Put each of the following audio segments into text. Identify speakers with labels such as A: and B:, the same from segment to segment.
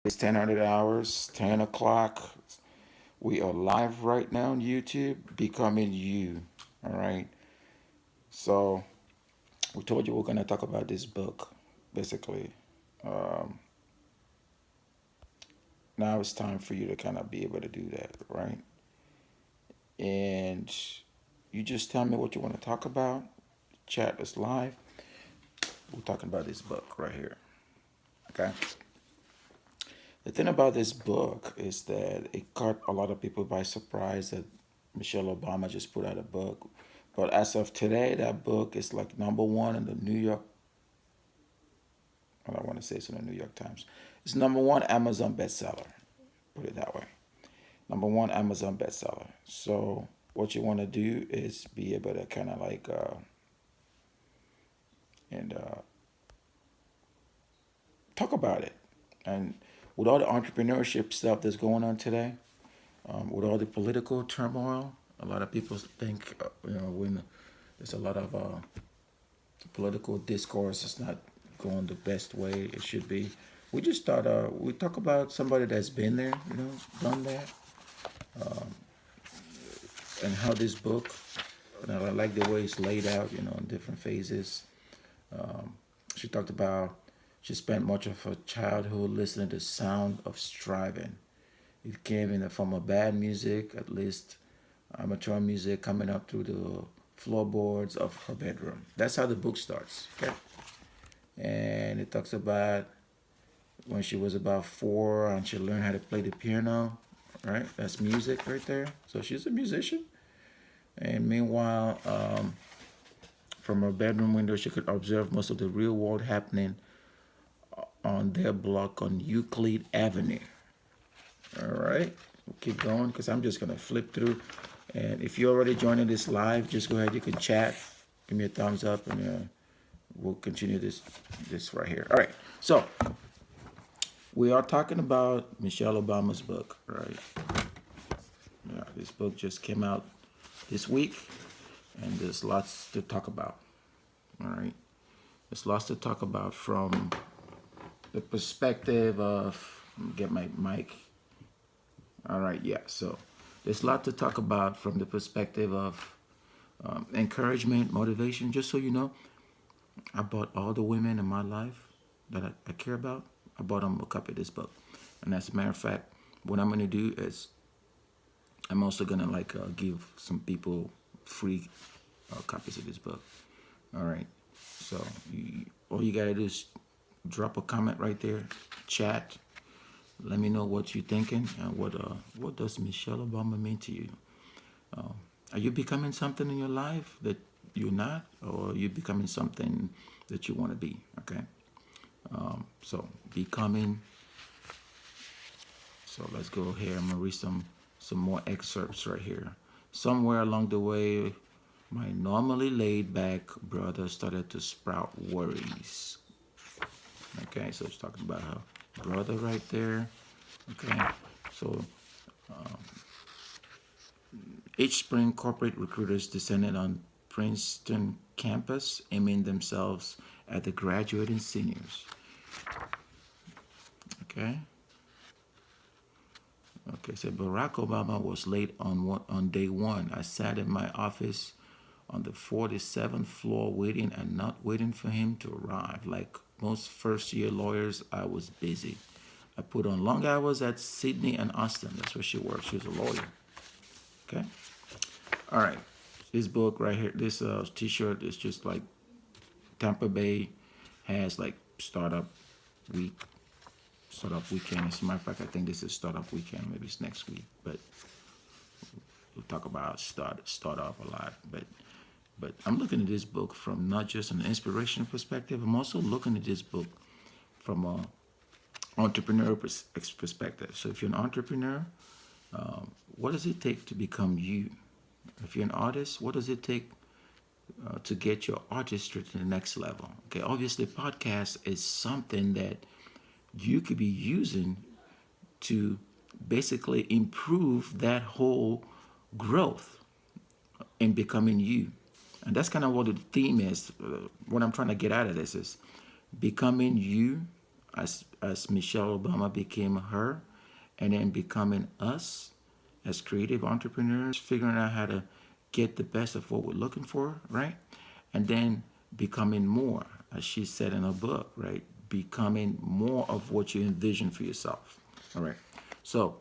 A: It's 1000 hours, 10 o'clock. We are live right now on YouTube, Becoming You. All right. So we told you we're going to talk about this book, basically. Um, Now it's time for you to kind of be able to do that, right? And you just tell me what you want to talk about. Chat is live. We're talking about this book right here. Okay. The thing about this book is that it caught a lot of people by surprise that Michelle Obama just put out a book. But as of today, that book is like number one in the New York, I don't want to say it's in the New York Times. It's number one Amazon bestseller. Put it that way. Number one Amazon bestseller. So what you want to do is be able to kind of like and talk about it. And with all the entrepreneurship stuff that's going on today, with all the political turmoil, a lot of people think, when there's a lot of political discourse, it's not going the best way it should be. We just thought we talk about somebody that's been there, done that, and how this book. And I like the way it's laid out, in different phases. She talked about she spent much of her childhood listening to the sound of striving. It came in the form of bad music, at least amateur music coming up through the floorboards of her bedroom. That's how the book starts. Okay. And it talks about when she was about 4 and she learned how to play the piano. Right? That's music right there. So she's a musician. And meanwhile, from her bedroom window, she could observe most of the real world happening on their block on Euclid Avenue. All right, we'll keep going because I'm just going to flip through. And if you're already joining this live, just go ahead. You can chat. Give me a thumbs up, and we'll continue this right here. All right. So we are talking about Michelle Obama's book, right? Yeah, this book just came out this week, and there's lots to talk about. All right. There's lots to talk about from the perspective of, get my mic. All right, yeah. So there's a lot to talk about from the perspective of encouragement, motivation. Just so you know, I bought all the women in my life that I care about. I bought them a copy of this book. And as a matter of fact, what I'm going to do is I'm also going to give some people free copies of this book. All right. So all you got to do is drop a comment right there, chat. Let me know what you're thinking and what does Michelle Obama mean to you? Are you becoming something in your life that you're not, or are you becoming something that you want to be? Okay. So becoming. So let's go here. I'm gonna read some more excerpts right here. Somewhere along the way, my normally laid back brother started to sprout worries. Okay, so it's talking about her brother right there. Okay, so each spring, corporate recruiters descended on Princeton campus, aiming themselves at the graduating seniors. Okay. Okay, so Barack Obama was late on day one. I sat in my office on the 47th floor waiting and not waiting for him to arrive. Like most first-year lawyers, I was busy. I put on long hours at Sydney and Austin. That's where she works. She's a lawyer. Okay. All right. This book right here, this T-shirt is just like Tampa Bay has like startup weekend. As a matter of fact, I think this is startup weekend. Maybe it's next week, but we'll talk about startup a lot. But I'm looking at this book from not just an inspirational perspective. I'm also looking at this book from a entrepreneur perspective. So if you're an entrepreneur, what does it take to become you? If you're an artist, what does it take to get your artistry to the next level? Okay, obviously, podcast is something that you could be using to basically improve that whole growth in becoming you. And that's kind of what the theme is. What I'm trying to get out of this is becoming you as Michelle Obama became her, and then becoming us as creative entrepreneurs, figuring out how to get the best of what we're looking for, right? And then becoming more, as she said in her book, right? Becoming more of what you envision for yourself. All right. So,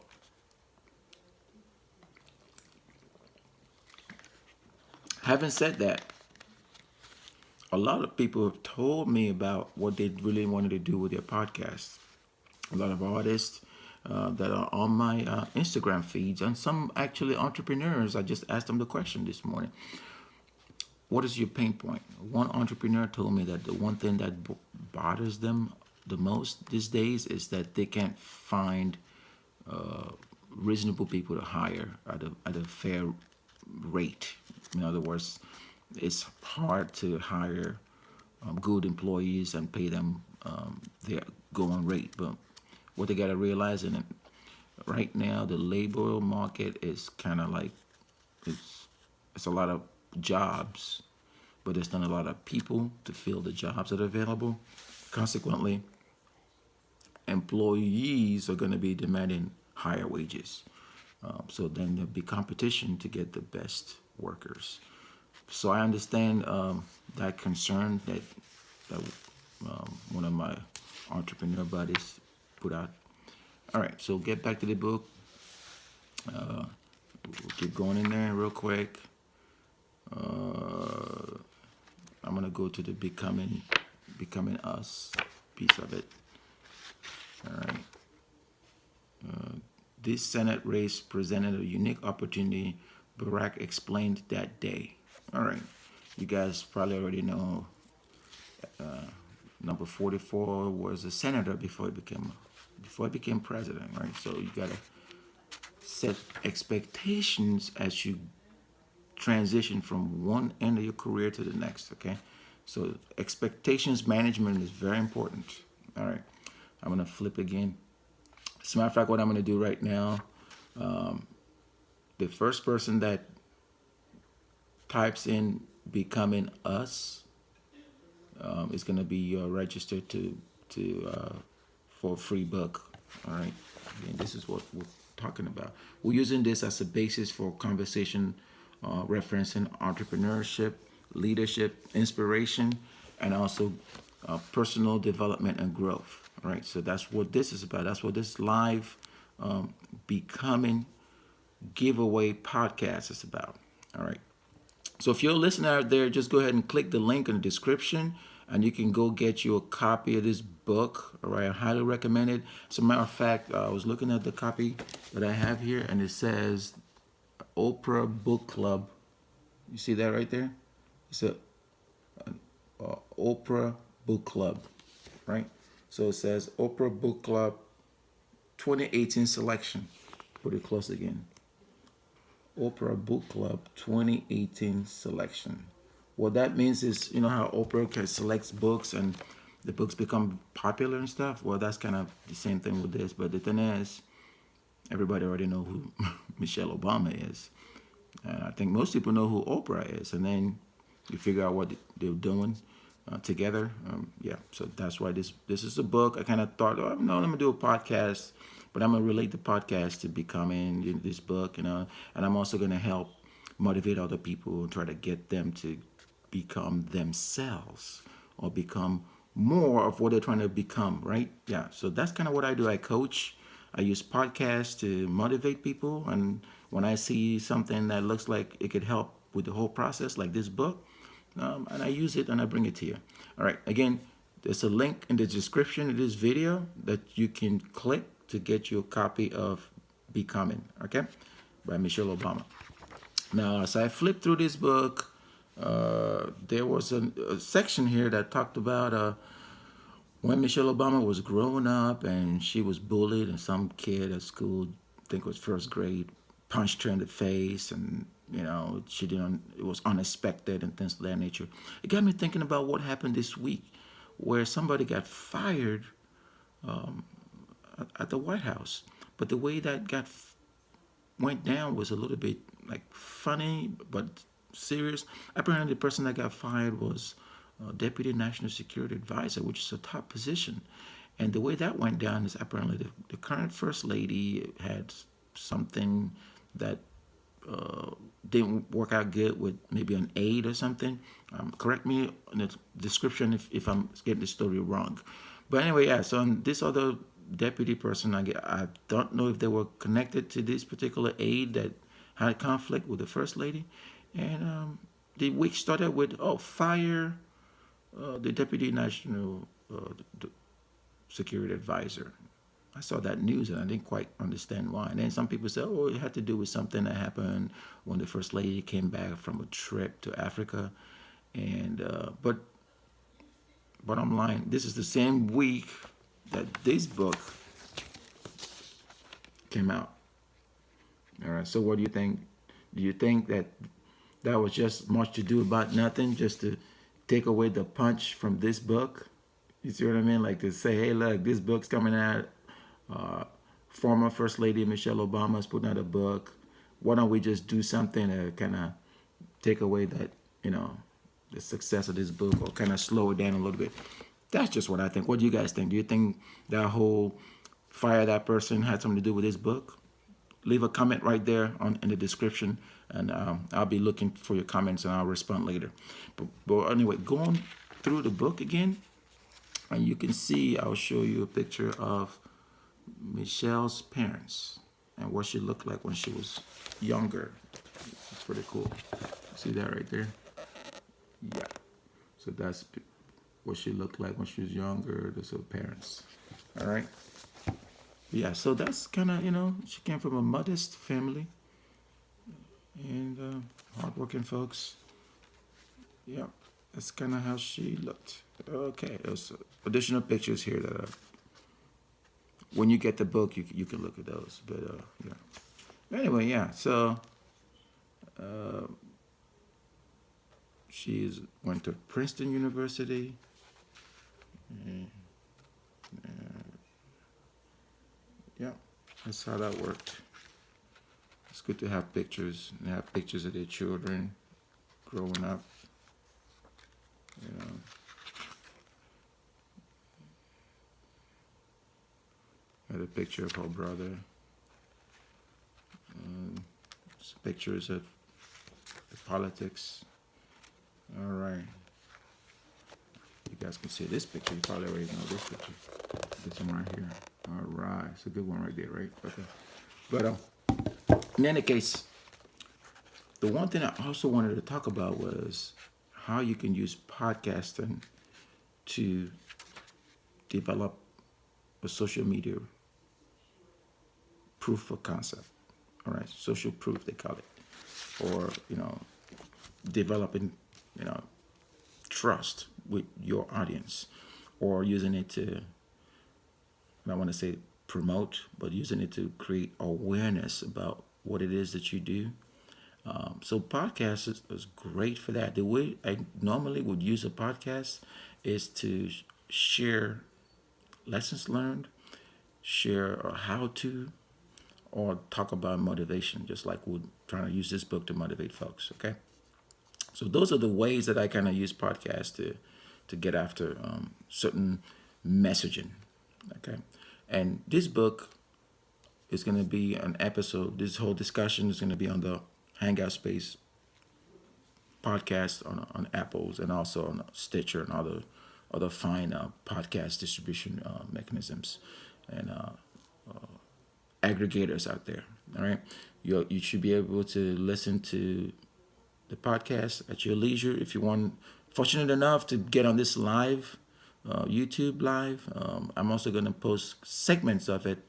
A: having said that, a lot of people have told me about what they really wanted to do with their podcast. A lot of artists that are on my Instagram feeds, and some actually entrepreneurs. I just asked them the question this morning: what is your pain point? One entrepreneur told me that the one thing that bothers them the most these days is that they can't find reasonable people to hire at a fair rate. In other words, it's hard to hire good employees and pay them their going rate. But what they got to realize in it right now, the labor market is kind of like it's a lot of jobs, but there's not a lot of people to fill the jobs that are available. Consequently, employees are going to be demanding higher wages. So then there'll be competition to get the best workers. So I understand that concern that one of my entrepreneur buddies put out. All right, so get back to the book. We'll keep going in there real quick. I'm gonna go to the becoming us piece of it. All right. This Senate race presented a unique opportunity, Barack explained that day. All right. You guys probably already know number 44 was a senator before he became president, right? So you gotta set expectations as you transition from one end of your career to the next, okay? So expectations management is very important. All right. I'm gonna flip again. As a matter of fact, what I'm gonna do right now, the first person that types in becoming us is going to be registered for a free book. All right. Again, this is what we're talking about. We're using this as a basis for conversation, referencing entrepreneurship, leadership, inspiration, and also personal development and growth. All right. So that's what this is about. That's what this live becoming giveaway podcast is about. All right. So if you're a listener out there, just go ahead and click the link in the description and you can go get you a copy of this book. All right, I highly recommend it. As a matter of fact, I was looking at the copy that I have here and it says Oprah Book Club. You see that right there? It's a Oprah Book Club, right? So it says Oprah Book Club 2018 selection. Put it close again. Oprah Book Club 2018 selection. What that means is, you know how Oprah can select books and the books become popular and stuff? Well, that's kind of the same thing with this. But the thing is, everybody already know who Michelle Obama is. And I think most people know who Oprah is. And then you figure out what they're doing together. Yeah, so that's why this is a book. I kind of thought, oh, no, let me do a podcast. But I'm going to relate the podcast to becoming this book, you know. And I'm also going to help motivate other people and try to get them to become themselves or become more of what they're trying to become, right? Yeah, so that's kind of what I do. I coach. I use podcasts to motivate people. And when I see something that looks like it could help with the whole process, like this book, and I use it and I bring it to you. All right, again, there's a link in the description of this video that you can click to get you a copy of Becoming, okay, by Michelle Obama. Now, as I flipped through this book, there was a section here that talked about when Michelle Obama was growing up and she was bullied and some kid at school, I think it was first grade, punched her in the face and, you know, it was unexpected and things of that nature. It got me thinking about what happened this week where somebody got fired at the White House. But the way that went down was a little bit like funny, but serious. Apparently, the person that got fired was Deputy National Security Advisor, which is a top position. And the way that went down is apparently the current first lady had something that uh, didn't work out good with maybe an aide or something. Correct me in the description if I'm getting the story wrong. But anyway, yeah. So this other deputy person, I don't know if they were connected to this particular aide that had conflict with the first lady, and the week started with fire the deputy national security advisor. I saw that news and I didn't quite understand why. And then some people said, oh, it had to do with something that happened when the first lady came back from a trip to Africa. And but bottom line, this is the same week that this book came out. All right. So what do you think? Do you think that that was just much to do about nothing, just to take away the punch from this book? You see what I mean? Like to say, hey, look, this book's coming out. Uh, Former First Lady Michelle Obama is putting out a book. Why don't we just do something to kind of take away that, the success of this book, or kind of slow it down a little bit? That's just what I think. What do you guys think? Do you think that whole fire that person had something to do with this book? Leave a comment right there in the description, and I'll be looking for your comments and I'll respond later. But anyway, going through the book again, and you can see, I'll show you a picture of Michelle's parents and what she looked like when she was younger. It's pretty cool. See that right there? Yeah. So that's what she looked like when she was younger. Those are her parents. All right. Yeah. So that's kind of, she came from a modest family and hardworking folks. Yeah. That's kind of how she looked. Okay. There's additional pictures here that when you get the book, you can look at those. But yeah. Anyway, yeah. So she went to Princeton University. Yeah, that's how that worked. It's good to have pictures. They have pictures of their children growing up. You know. Had a picture of her brother. Pictures of the politics. All right. You guys can see this picture. You probably already know this picture. This one right here. All right. It's a good one right there, right? Okay. But in any case, the one thing I also wanted to talk about was how you can use podcasting to develop a social media proof of concept. All right, social proof they call it, or developing trust with your audience, or using it to, I don't want to say promote, but using it to create awareness about what it is that you do. So podcast is great for that. The way I normally would use a podcast is to share lessons learned, share a how to, or talk about motivation, just like we're trying to use this book to motivate folks. Okay, so those are the ways that I kind of use podcasts to get after certain messaging. Okay, and this book is going to be an episode. This whole discussion is going to be on the Hangout Space podcast on Apple's and also on Stitcher and other fine podcast distribution mechanisms and aggregators out there. All right, you should be able to listen to the podcast at your leisure if you want. Fortunate enough to get on this live, YouTube live. I'm also going to post segments of it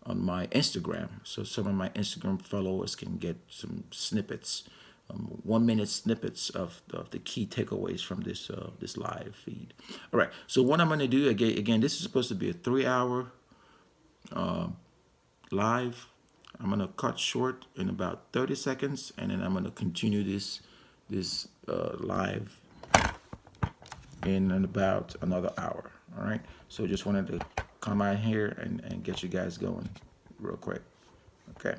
A: on my Instagram, so some of my Instagram followers can get some snippets, 1 minute snippets of the key takeaways from this live feed. All right. So what I'm going to do again, this is supposed to be a 3-hour live. I'm going to cut short in about 30 seconds, and then I'm going to continue this live in about another hour. All right. So just wanted to come out here and get you guys going real quick. Okay.